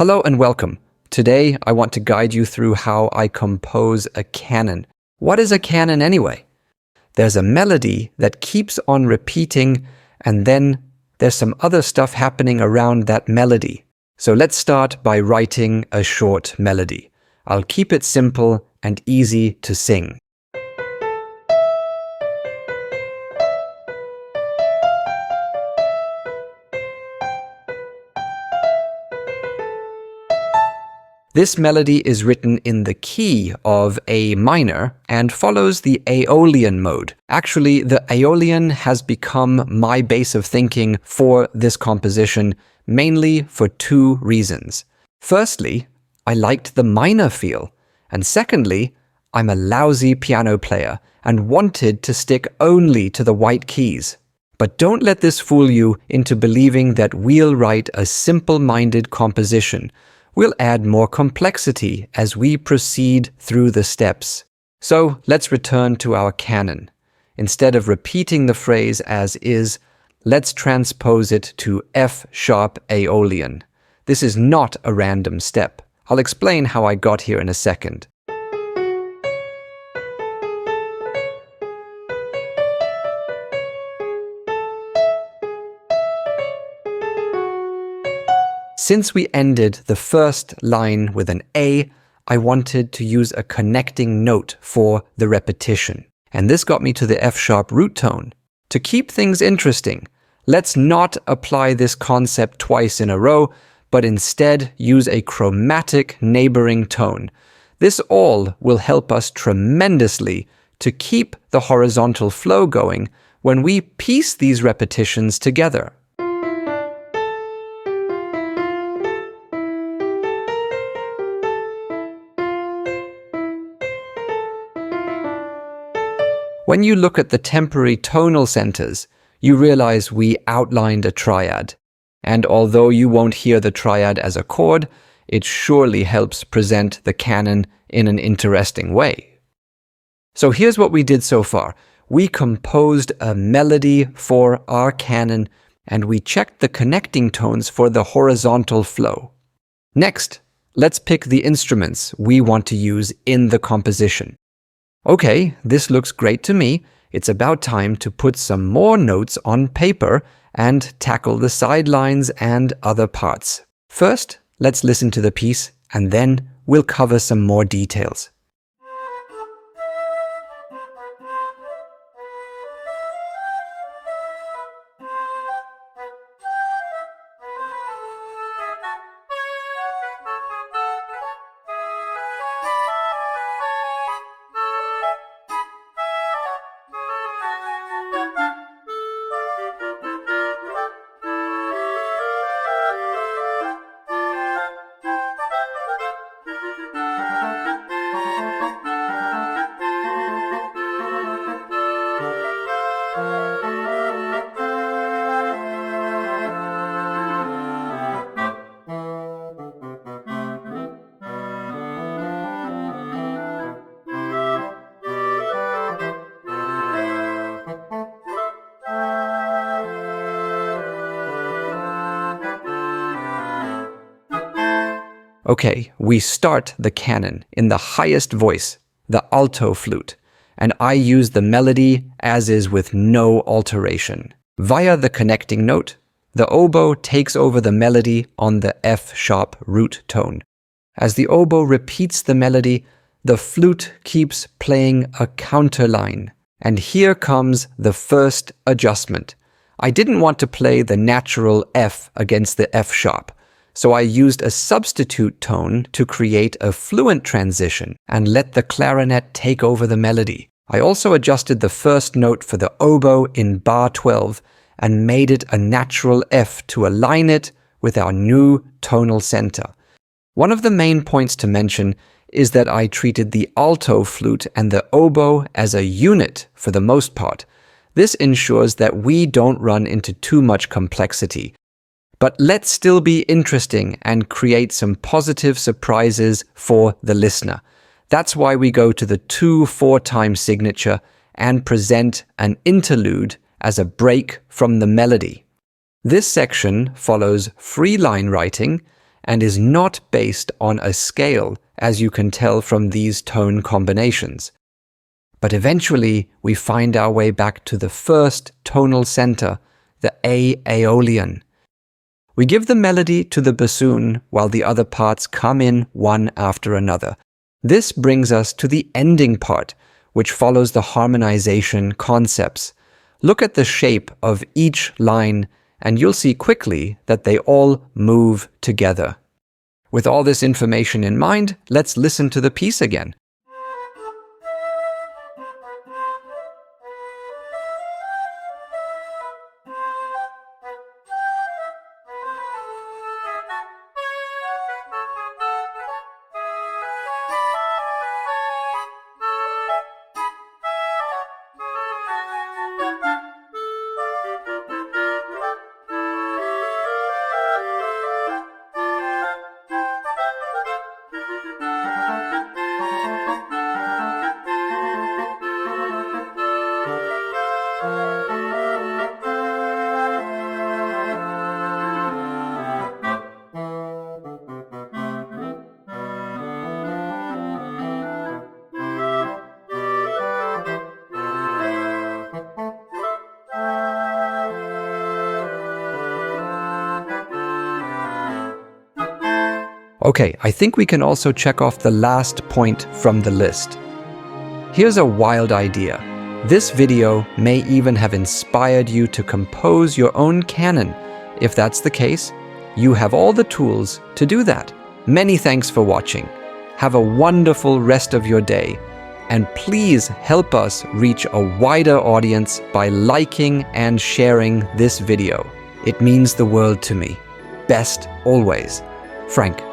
Hello and welcome. Today I want to guide you through how I compose a canon. What is a canon anyway? There's a melody that keeps on repeating, and then there's some other stuff happening around that melody. So let's start by writing a short melody. I'll keep it simple and easy to sing. This melody is written in the key of A minor and follows the Aeolian mode. Actually, the Aeolian has become my base of thinking for this composition, mainly for two reasons. Firstly, I liked the minor feel, and secondly, I'm a lousy piano player and wanted to stick only to the white keys. But don't let this fool you into believing that we'll write a simple-minded composition. We'll add more complexity as we proceed through the steps. So let's return to our canon. Instead of repeating the phrase as is, let's transpose it to F-sharp Aeolian. This is not a random step. I'll explain how I got here in a second. Since we ended the first line with an A, I wanted to use a connecting note for the repetition. And this got me to the F-sharp root tone. To keep things interesting, let's not apply this concept twice in a row, but instead use a chromatic neighboring tone. This all will help us tremendously to keep the horizontal flow going when we piece these repetitions together. When you look at the temporary tonal centers, you realize we outlined a triad. And although you won't hear the triad as a chord, it surely helps present the canon in an interesting way. So here's what we did so far. We composed a melody for our canon, and we checked the connecting tones for the horizontal flow. Next, let's pick the instruments we want to use in the composition. Okay, this looks great to me. It's about time to put some more notes on paper and tackle the side lines and other parts. First, let's listen to the piece, and then we'll cover some more details. Okay, we start the canon in the highest voice, the alto flute, and I use the melody as is with no alteration. Via the connecting note, the oboe takes over the melody on the F-sharp root tone. As the oboe repeats the melody, the flute keeps playing a counterline. And here comes the first adjustment. I didn't want to play the natural F against the F-sharp. So I used a substitute tone to create a fluent transition and let the clarinet take over the melody. I also adjusted the first note for the oboe in bar 12 and made it a natural F to align it with our new tonal center. One of the main points to mention is that I treated the alto flute and the oboe as a unit for the most part. This ensures that we don't run into too much complexity. But let's still be interesting and create some positive surprises for the listener. That's why we go to the 2/4 signature and present an interlude as a break from the melody. This section follows free line writing and is not based on a scale, as you can tell from these tone combinations. But eventually, we find our way back to the first tonal center, the A aeolian. We give the melody to the bassoon while the other parts come in one after another. This brings us to the ending part, which follows the harmonization concepts. Look at the shape of each line, and you'll see quickly that they all move together. With all this information in mind, let's listen to the piece again. Okay, I think we can also check off the last point from the list. Here's a wild idea. This video may even have inspired you to compose your own canon. If that's the case, you have all the tools to do that. Many thanks for watching. Have a wonderful rest of your day. And please help us reach a wider audience by liking and sharing this video. It means the world to me. Best always, Frank.